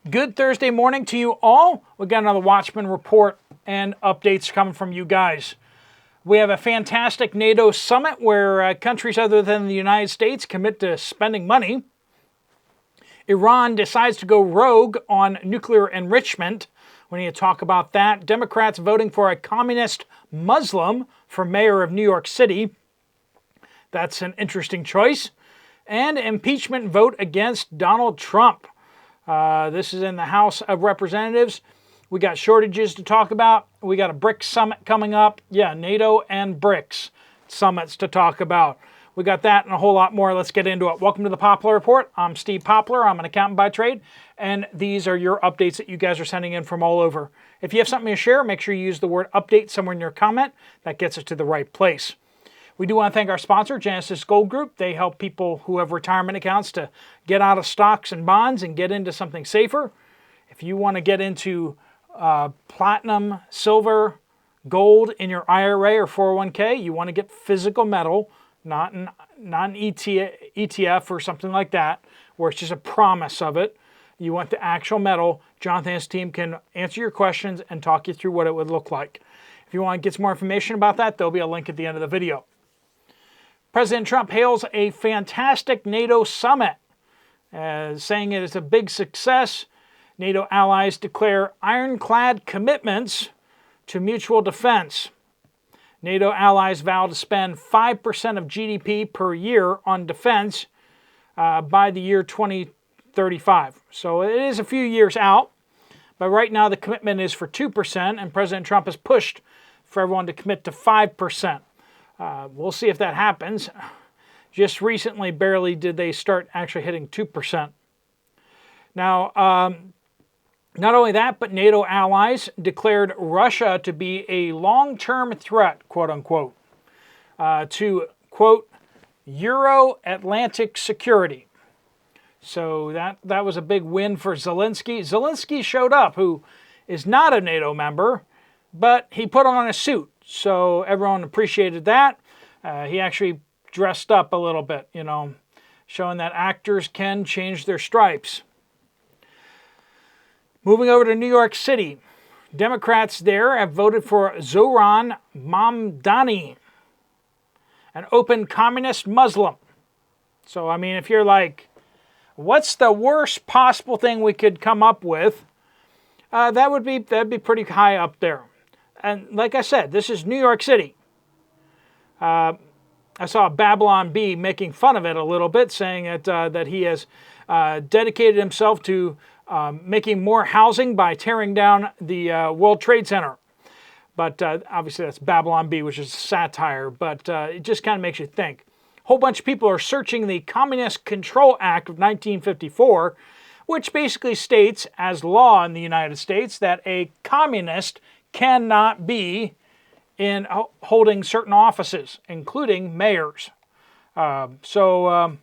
Good Thursday morning to you all. We got another Watchmen report and updates coming from you guys. We have a fantastic NATO summit where countries other than the United States commit to spending money. Iran decides to go rogue on nuclear enrichment. We need to talk about that. Democrats voting for a communist Muslim for mayor of New York City. That's an interesting choice. And impeachment vote against Donald Trump. This is in the House of Representatives. We got shortages to talk about. We got a Brics summit coming up. Yeah, NATO and Brics summits to talk about. We got that and a whole lot more. Let's get into it. Welcome to the Poplar Report. I'm Steve Poplar. I'm an accountant by trade, and these are your updates that you guys are sending in from all over. If you have something to share, make sure you use the word update somewhere in your comment. That gets us to the right place. We do want to thank our sponsor, Genesis Gold Group. They help people who have retirement accounts to get out of stocks and bonds and get into something safer. If you want to get into platinum, silver, gold in your IRA or 401k, you want to get physical metal, not an ETF or something like that, where it's just a promise of it. You want the actual metal. Jonathan and his team can answer your questions and talk you through what it would look like. If you want to get some more information about that, there'll be a link at the end of the video. President Trump hails a fantastic NATO summit, saying it is a big success. NATO allies declare ironclad commitments to mutual defense. NATO allies vow to spend 5% of GDP per year on defense by the year 2035. So it is a few years out, but right now the commitment is for 2%, and President Trump has pushed for everyone to commit to 5%. We'll see if that happens. Just recently, barely did they start actually hitting 2%. Now, not only that, but NATO allies declared Russia to be a long-term threat, quote unquote, to, quote, Euro-Atlantic security. So that was a big win for Zelensky. Zelensky showed up, who is not a NATO member, but he put on a suit. So everyone appreciated that. He actually dressed up a little bit, showing that actors can change their stripes. Moving over to New York City, Democrats there have voted for Zohran Mamdani, an open communist Muslim. So, if you're like, what's the worst possible thing we could come up with? That'd be pretty high up there. And like I said, this is New York City. I saw Babylon Bee making fun of it a little bit, saying that he has dedicated himself to making more housing by tearing down the World Trade Center. But obviously that's Babylon Bee, which is satire, but it just kind of makes you think. A whole bunch of people are searching the Communist Control Act of 1954, which basically states as law in the United States that a communist cannot be in holding certain offices, including mayors. So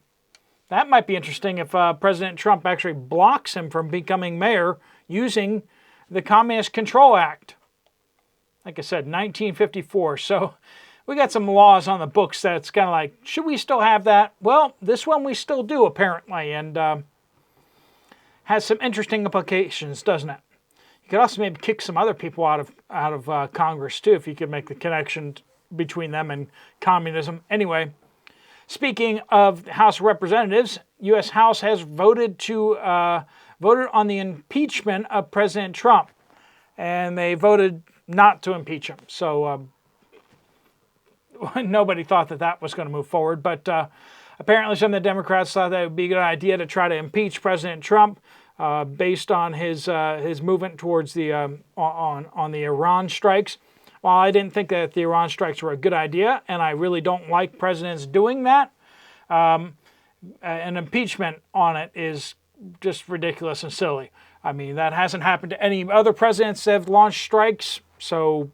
that might be interesting if President Trump actually blocks him from becoming mayor using the Communist Control Act. Like I said, 1954. So we got some laws on the books that's kind of like, should we still have that? Well, this one we still do apparently, and has some interesting implications, doesn't it? You could also maybe kick some other people out of Congress too, if you could make the connection between them and communism. Anyway, speaking of the House of Representatives, U.S. House has voted on the impeachment of President Trump, and they voted not to impeach him. So nobody thought that was going to move forward, but apparently some of the Democrats thought that it would be a good idea to try to impeach President Trump. Based on his movement towards the on the Iran strikes. While I didn't think that the Iran strikes were a good idea, and I really don't like presidents doing that, an impeachment on it is just ridiculous and silly. That hasn't happened to any other presidents that have launched strikes, so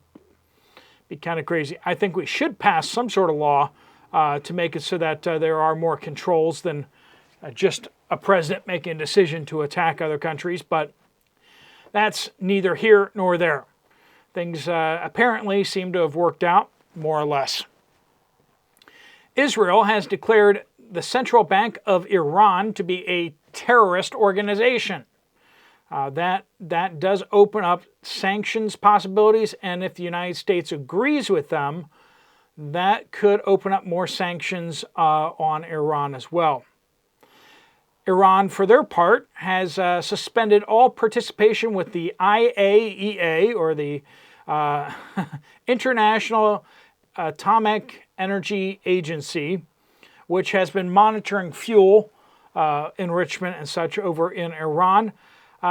it'd be kind of crazy. I think we should pass some sort of law to make it so that there are more controls than just a president making a decision to attack other countries, but that's neither here nor there. Things apparently seem to have worked out, more or less. Israel has declared the Central Bank of Iran to be a terrorist organization. That does open up sanctions possibilities, and if the United States agrees with them, that could open up more sanctions on Iran as well. Iran, for their part, has suspended all participation with the IAEA, or the International Atomic Energy Agency, which has been monitoring fuel enrichment and such over in Iran.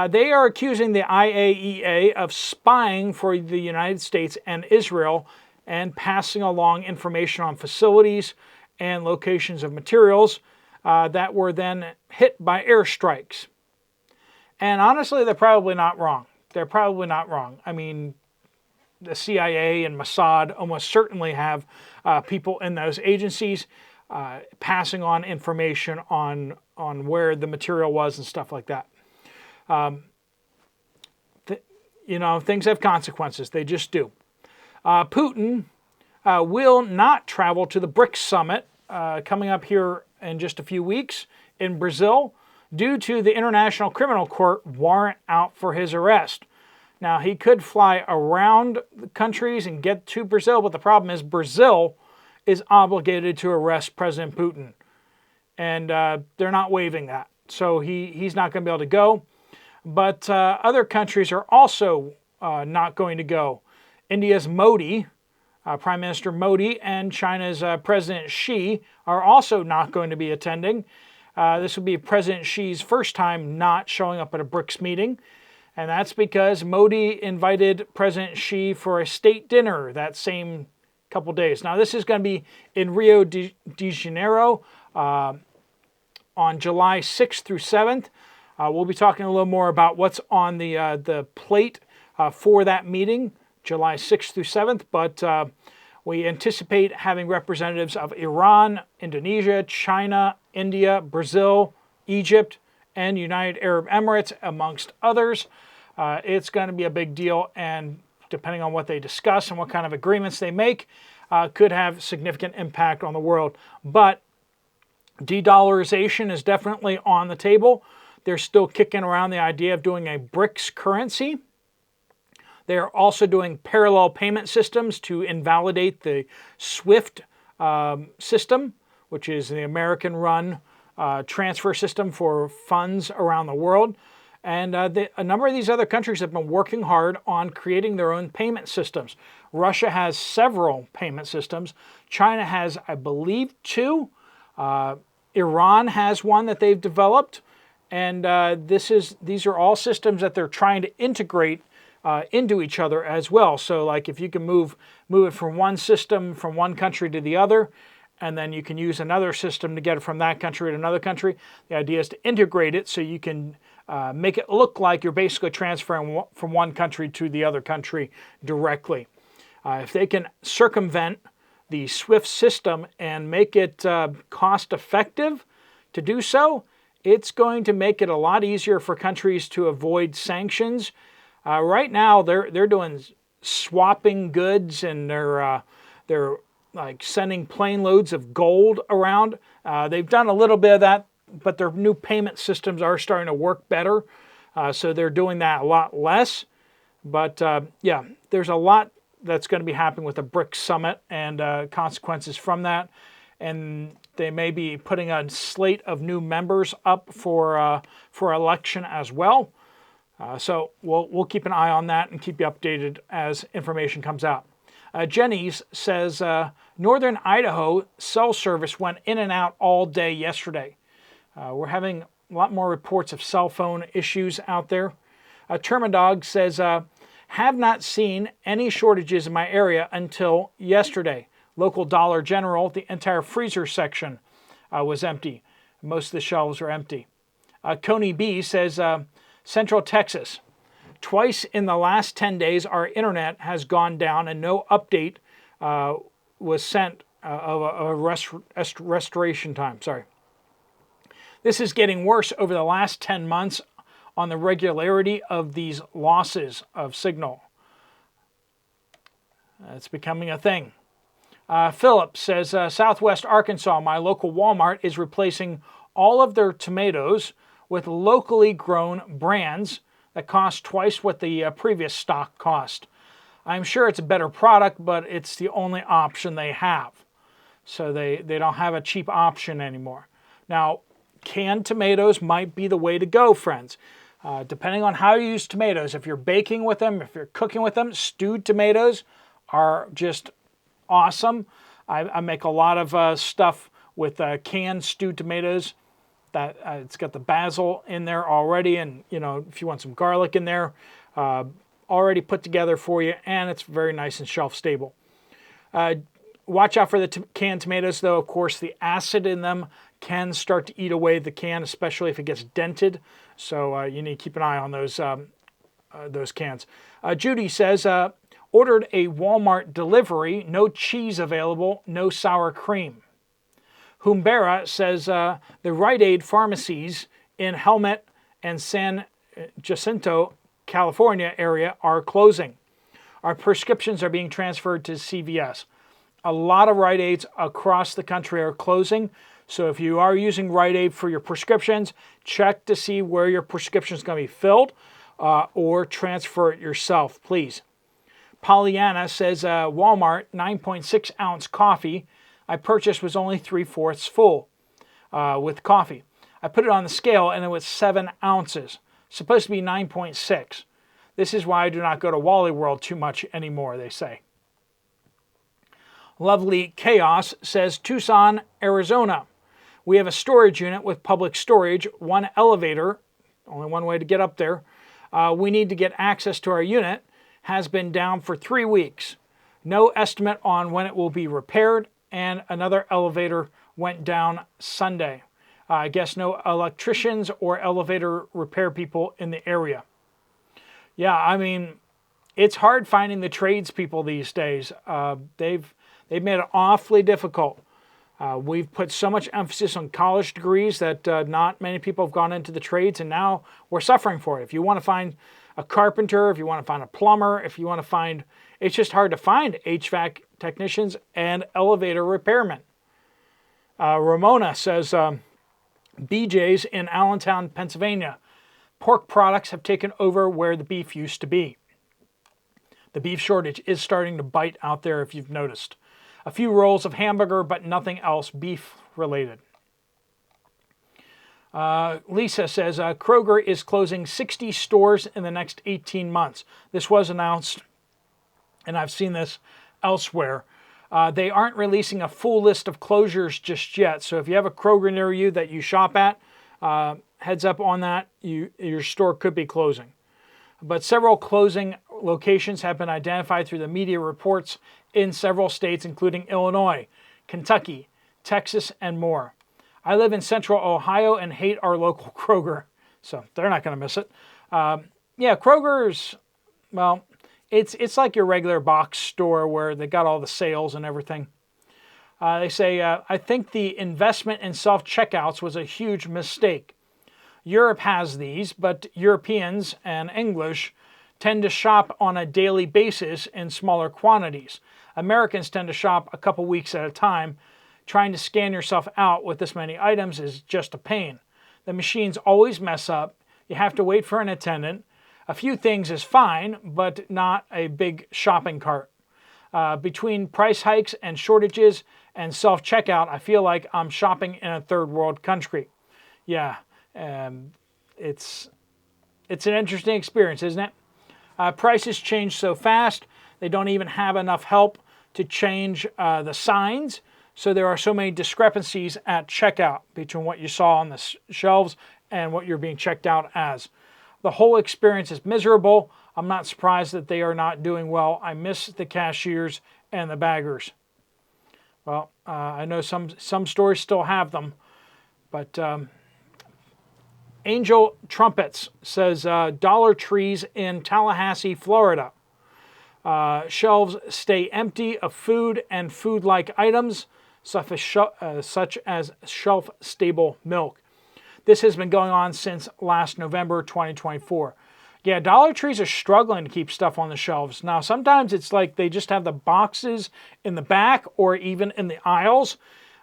They are accusing the IAEA of spying for the United States and Israel and passing along information on facilities and locations of materials that were then hit by airstrikes. And honestly, they're probably not wrong. They're probably not wrong. I mean, the CIA and Mossad almost certainly have people in those agencies passing on information on where the material was and stuff like that. Things have consequences. They just do. Putin will not travel to the Brics summit coming up here in just a few weeks in Brazil due to the International Criminal Court warrant out for his arrest. Now, he could fly around the countries and get to Brazil, but the problem is Brazil is obligated to arrest President Putin. And they're not waiving that. So he's not going to be able to go. But other countries are also not going to go. India's Modi, Prime Minister Modi, and China's President Xi are also not going to be attending. This will be President Xi's first time not showing up at a Brics meeting. And that's because Modi invited President Xi for a state dinner that same couple days. Now, this is going to be in Rio de Janeiro on July 6th through 7th. We'll be talking a little more about what's on the plate for that meeting, July 6th through 7th. But we anticipate having representatives of Iran, Indonesia, China, India, Brazil, Egypt, and United Arab Emirates, amongst others. It's going to be a big deal, and depending on what they discuss and what kind of agreements they make, could have significant impact on the world. But de-dollarization is definitely on the table. They're still kicking around the idea of doing a Brics currency. They are also doing parallel payment systems to invalidate the SWIFT system, which is the American-run transfer system for funds around the world. And a number of these other countries have been working hard on creating their own payment systems. Russia has several payment systems. China has, I believe, 2. Iran has one that they've developed. And these are all systems that they're trying to integrate into each other as well. So like if you can move it from one system from one country to the other, and then you can use another system to get it from that country to another country. The idea is to integrate it so you can make it look like you're basically transferring from one country to the other country directly. If they can circumvent the SWIFT system and make it cost effective to do so, it's going to make it a lot easier for countries to avoid sanctions. Right now, they're doing swapping goods, and they're like sending plane loads of gold around. They've done a little bit of that, but their new payment systems are starting to work better. So they're doing that a lot less. But yeah, there's a lot that's going to be happening with the Brics summit and consequences from that. And they may be putting a slate of new members up for election as well. So we'll keep an eye on that and keep you updated as information comes out. Jenny's says Northern Idaho cell service went in and out all day yesterday. We're having a lot more reports of cell phone issues out there. Termidog says, have not seen any shortages in my area until yesterday. Local Dollar General, the entire freezer section was empty. Most of the shelves are empty. Coney B says, Central Texas. Twice in the last 10 days, our internet has gone down and no update was sent of a restoration time. Sorry. This is getting worse over the last 10 months on the regularity of these losses of signal. It's becoming a thing. Philip says, Southwest Arkansas, my local Walmart is replacing all of their tomatoes with locally grown brands that costs twice what the previous stock cost. I'm sure it's a better product, but it's the only option they have. So they don't have a cheap option anymore. Now, canned tomatoes might be the way to go, friends. Depending on how you use tomatoes, if you're baking with them, if you're cooking with them, stewed tomatoes are just awesome. I make a lot of stuff with canned stewed tomatoes. That it's got the basil in there already, and if you want some garlic in there, already put together for you, and it's very nice and shelf stable. Watch out for the canned tomatoes, though. Of course, the acid in them can start to eat away the can, especially if it gets dented. So you need to keep an eye on those cans. Judy says, ordered a Walmart delivery, no cheese available, no sour cream. Humbera says the Rite Aid pharmacies in Helmet and San Jacinto, California area are closing. Our prescriptions are being transferred to CVS. A lot of Rite Aids across the country are closing. So if you are using Rite Aid for your prescriptions, check to see where your prescription is going to be filled or transfer it yourself, please. Pollyanna says Walmart 9.6 ounce coffee I purchased was only 3/4 full with coffee. I put it on the scale and it was 7 ounces. Supposed to be 9.6. This is why I do not go to Wally World too much anymore, they say. Lovely Chaos says Tucson, Arizona. We have a storage unit with public storage, one elevator, only one way to get up there. We need to get access to our unit. Has been down for 3 weeks. No estimate on when it will be repaired, and another elevator went down Sunday. I guess no electricians or elevator repair people in the area. Yeah, I mean, it's hard finding the tradespeople these days. They've made it awfully difficult. We've put so much emphasis on college degrees that not many people have gone into the trades, and now we're suffering for it. If you want to find a carpenter, if you want to find a plumber, if you want to find, it's just hard to find HVAC technicians and elevator repairmen. Ramona says, BJ's in Allentown, Pennsylvania. Pork products have taken over where the beef used to be. The beef shortage is starting to bite out there, if you've noticed. A few rolls of hamburger, but nothing else beef related. Lisa says, Kroger is closing 60 stores in the next 18 months. This was announced, and I've seen this elsewhere. They aren't releasing a full list of closures just yet. So if you have a Kroger near you that you shop at, heads up on that. Your store could be closing. But several closing locations have been identified through the media reports in several states, including Illinois, Kentucky, Texas, and more. I live in central Ohio and hate our local Kroger, so they're not going to miss it. Yeah, Kroger's, well, it's like your regular box store where they got all the sales and everything. They say, I think the investment in self-checkouts was a huge mistake. Europe has these, but Europeans and English tend to shop on a daily basis in smaller quantities. Americans tend to shop a couple weeks at a time. Trying to scan yourself out with this many items is just a pain. The machines always mess up. You have to wait for an attendant. A few things is fine, but not a big shopping cart. Between price hikes and shortages and self-checkout, I feel like I'm shopping in a third world country. Yeah, it's an interesting experience, isn't it? Prices change so fast, they don't even have enough help to change the signs. So there are so many discrepancies at checkout between what you saw on the shelves and what you're being checked out as. The whole experience is miserable. I'm not surprised that they are not doing well. I miss the cashiers and the baggers. Well, I know some stores still have them, but Angel Trumpets says Dollar Trees in Tallahassee, Florida. Shelves stay empty of food and food-like items, such as shelf-stable milk. This has been going on since last November 2024. Yeah, Dollar Trees are struggling to keep stuff on the shelves. Now, sometimes it's like they just have the boxes in the back or even in the aisles,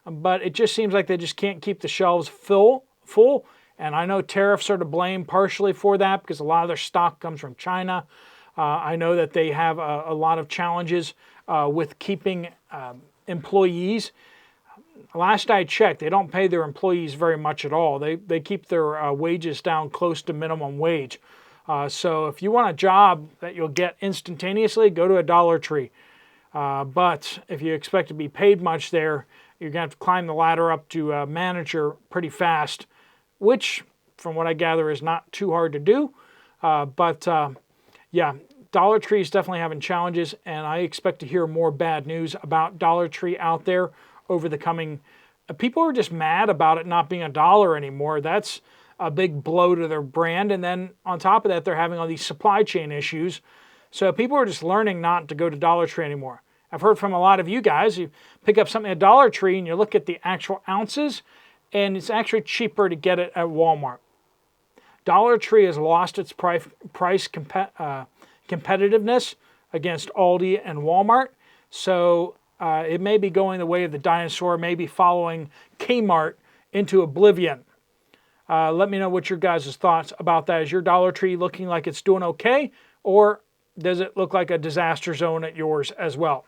but it just seems like they just can't keep the shelves full, And I know tariffs are to blame partially for that because a lot of their stock comes from China. I know that they have a lot of challenges with keeping employees. Last I checked, they don't pay their employees very much at all. They keep their wages down close to minimum wage. So if you want a job that you'll get instantaneously, go to a Dollar Tree. But if you expect to be paid much there, you're going to have to climb the ladder up to a manager pretty fast, which, from what I gather, is not too hard to do. Yeah, Dollar Tree is definitely having challenges, and I expect to hear more bad news about Dollar Tree out there over the coming... People are just mad about it not being a dollar anymore. That's a big blow to their brand. And then on top of that, they're having all these supply chain issues. So people are just learning not to go to Dollar Tree anymore. I've heard from a lot of you guys, you pick up something at Dollar Tree and you look at the actual ounces, and it's actually cheaper to get it at Walmart. Dollar Tree has lost its price competitiveness against Aldi and Walmart. So it may be going the way of the dinosaur, maybe following Kmart into oblivion. Let me know what your guys' thoughts about that. Is your Dollar Tree looking like it's doing okay, or does it look like a disaster zone at yours as well?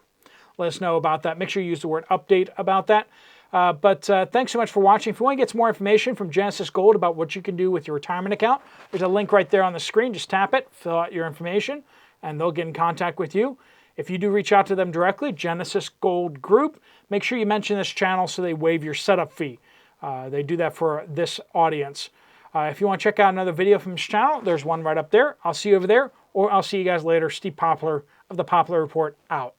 Let us know about that. Make sure you use the word update about that. Thanks so much for watching. If you want to get some more information from Genesis Gold about what you can do with your retirement account, there's a link right there on the screen. Just tap it, fill out your information, and they'll get in contact with you. If you do reach out to them directly, Genesis Gold Group, make sure you mention this channel so they waive your setup fee. They do that for this audience. If you want to check out another video from this channel, there's one right up there. I'll see you over there, or I'll see you guys later. Steve Poplar of the Poplar Report out.